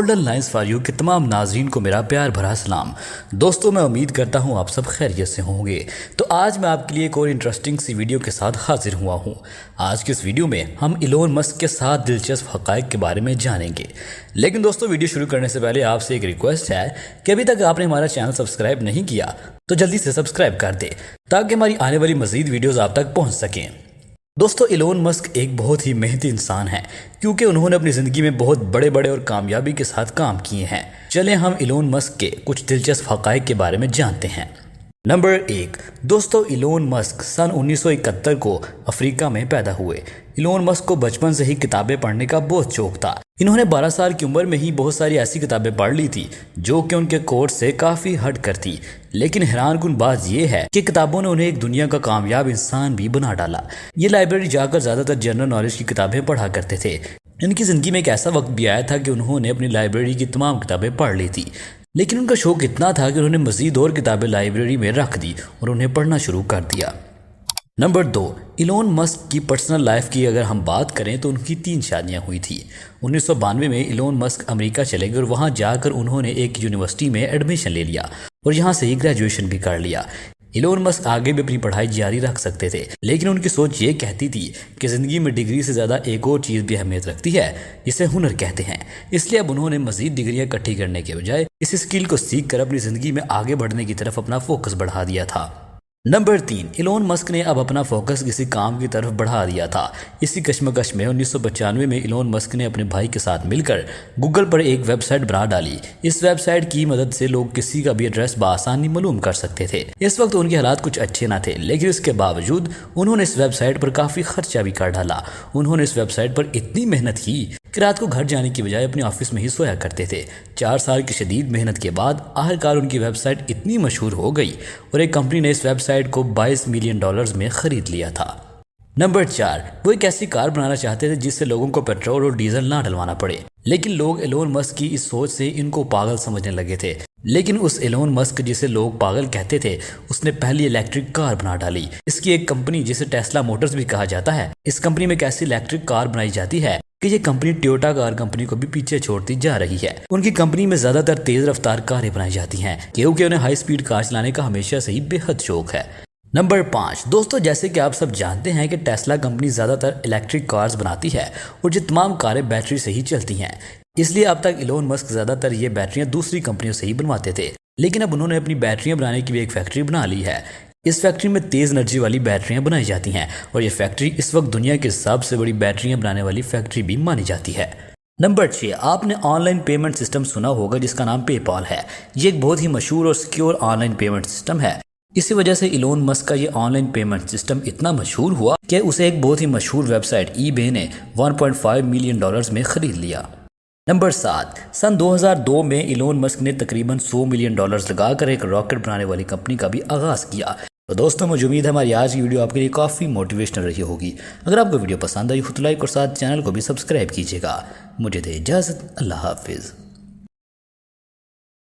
Golden lines for you के तमाम नाजरीन को मेरा प्यार भरा सलाम। दोस्तों, मैं उम्मीद करता हूँ आप सब खैरियत से होंगे। तो आज मैं आपके लिए एक और इंटरेस्टिंग सी वीडियो के साथ हाजिर हुआ हूँ। आज की इस वीडियो में हम इलोन मस्क के 7 दिलचस्प हक़ाइक़ के बारे में जानेंगे। लेकिन दोस्तों, वीडियो शुरू करने से पहले आपसे एक रिक्वेस्ट है कि अभी तक आपने हमारा चैनल सब्सक्राइब नहीं किया तो जल्दी से सब्सक्राइब कर दे ताकि हमारी आने वाली मज़ीद वीडियोज़ आप तक पहुँच सकें। दोस्तों, इलोन मस्क एक बहुत ही मेहनती इंसान है क्योंकि उन्होंने अपनी ज़िंदगी में बहुत बड़े बड़े और कामयाबी के साथ काम किए हैं। चलें हम इलोन मस्क के कुछ दिलचस्प हक़ाइक़ के बारे में जानते हैं। नंबर 1, दोस्तों, इलोन मस्क सन 1971 को अफ्रीका में पैदा हुए। इलोन मस्क को बचपन से ही किताबें पढ़ने का बहुत शौक था। इन्होंने 12 साल की उम्र में ही बहुत सारी ऐसी किताबें पढ़ ली थी जो कि उनके कोर्स से काफ़ी हट कर थी। लेकिन हैरानकुन बात यह है कि किताबों ने उन्हें एक दुनिया का कामयाब इंसान भी बना डाला। ये लाइब्रेरी जाकर ज़्यादातर जनरल नॉलेज की किताबें पढ़ा करते थे। इनकी ज़िंदगी में एक ऐसा वक्त भी आया था कि उन्होंने अपनी लाइब्रेरी की तमाम किताबें पढ़ ली थी, लेकिन उनका शौक इतना था कि उन्होंने मज़ीद और किताबें लाइब्रेरी में रख दी और उन्हें पढ़ना शुरू कर दिया। नंबर 2, इलोन मस्क की पर्सनल लाइफ की अगर हम बात करें तो उनकी 3 शादियां हुई थी। 1992 में इलोन मस्क अमेरिका चले गए और वहां जाकर उन्होंने एक यूनिवर्सिटी में एडमिशन ले लिया और यहां से ही ग्रेजुएशन भी कर लिया। इलोन मस्क आगे भी अपनी पढ़ाई जारी रख सकते थे, लेकिन उनकी सोच ये कहती थी कि ज़िंदगी में डिग्री से ज़्यादा एक और चीज़ भी अहमियत रखती है, जिसे हुनर कहते हैं। इसलिए अब उन्होंने मज़ीद डिग्रियां इकट्ठी करने के बजाय इस स्किल को सीख कर अपनी ज़िंदगी में आगे बढ़ने की तरफ अपना फोकस बढ़ा दिया था। नंबर 3, इलोन मस्क ने अब अपना फोकस किसी काम की तरफ बढ़ा दिया था। इसी कश्मकश में 1995 में इलोन मस्क ने अपने भाई के साथ मिलकर गूगल पर एक वेबसाइट बना डाली। इस वेबसाइट की मदद से लोग किसी का भी एड्रेस बआसानी मालूम कर सकते थे। इस वक्त उनके हालात कुछ अच्छे ना थे, लेकिन इसके बावजूद उन्होंने इस वेबसाइट पर काफ़ी खर्चा भी कर डाला। उन्होंने इस वेबसाइट पर इतनी मेहनत की कि रात को घर जाने की बजाय अपने ऑफिस में ही सोया करते थे। 4 साल की शदीद मेहनत के बाद आखिरकार उनकी वेबसाइट इतनी मशहूर हो गई और एक कंपनी ने इस वेबसाइट को $22 मिलियन में खरीद लिया था। नंबर 4, वो एक ऐसी कार बनाना चाहते थे जिससे लोगों को पेट्रोल और डीजल ना डलवाना पड़े, लेकिन लोग इलोन मस्क की इस सोच से इनको पागल समझने लगे थे। लेकिन उस इलोन मस्क जिसे लोग पागल कहते थे, उसने पहली इलेक्ट्रिक कार बना डाली। इसकी एक कंपनी जिसे टेस्ला मोटर्स भी कहा जाता है, इस कंपनी में एक ऐसी इलेक्ट्रिक कार बनाई जाती है कि ये कंपनी टोयोटा कार कंपनी को भी पीछे छोड़ती जा रही है। उनकी कंपनी में ज्यादातर तेज रफ्तार कारें बनाई जाती हैं क्योंकि उन्हें हाई स्पीड कार चलाने का हमेशा से ही बेहद शौक है। नंबर 5, दोस्तों, जैसे कि आप सब जानते हैं कि टेस्ला कंपनी ज़्यादातर इलेक्ट्रिक कार्स बनाती है और ये तमाम कारें बैटरी से ही चलती हैं। इसलिए अब तक इलोन मस्क ज़्यादातर ये बैटरियां दूसरी कंपनियों से ही बनवाते थे, लेकिन अब उन्होंने अपनी बैटरियां बनाने की भी एक फैक्ट्री बना ली है। इस फैक्ट्री में तेज़ एनर्जी वाली बैटरियां बनाई जाती हैं और ये फैक्ट्री इस वक्त दुनिया की सबसे बड़ी बैटरियां बनाने वाली फैक्ट्री भी मानी जाती है। नंबर 6, आपने ऑनलाइन पेमेंट सिस्टम सुना होगा जिसका नाम पेपाल है। ये एक बहुत ही मशहूर और सिक्योर ऑनलाइन पेमेंट सिस्टम है। इसी वजह से इलोन मस्क का ये ऑनलाइन पेमेंट सिस्टम इतना मशहूर हुआ कि उसे एक बहुत ही मशहूर वेबसाइट ईबे ने $1.5 मिलियन में खरीद लिया। नंबर 7, सन 2002 में इलोन मस्क ने तकरीबन $100 मिलियन लगाकर एक रॉकेट बनाने वाली कंपनी का भी आगाज़ किया। तो दोस्तों, मुझे उम्मीद है हमारी आज की वीडियो आपके लिए काफ़ी मोटिवेशनल रही होगी। अगर आपको वीडियो पसंद आई हो तो लाइक और साथ चैनल को भी सब्सक्राइब कीजिएगा। मुझे दे इजाज़त, अल्लाह हाफिज़।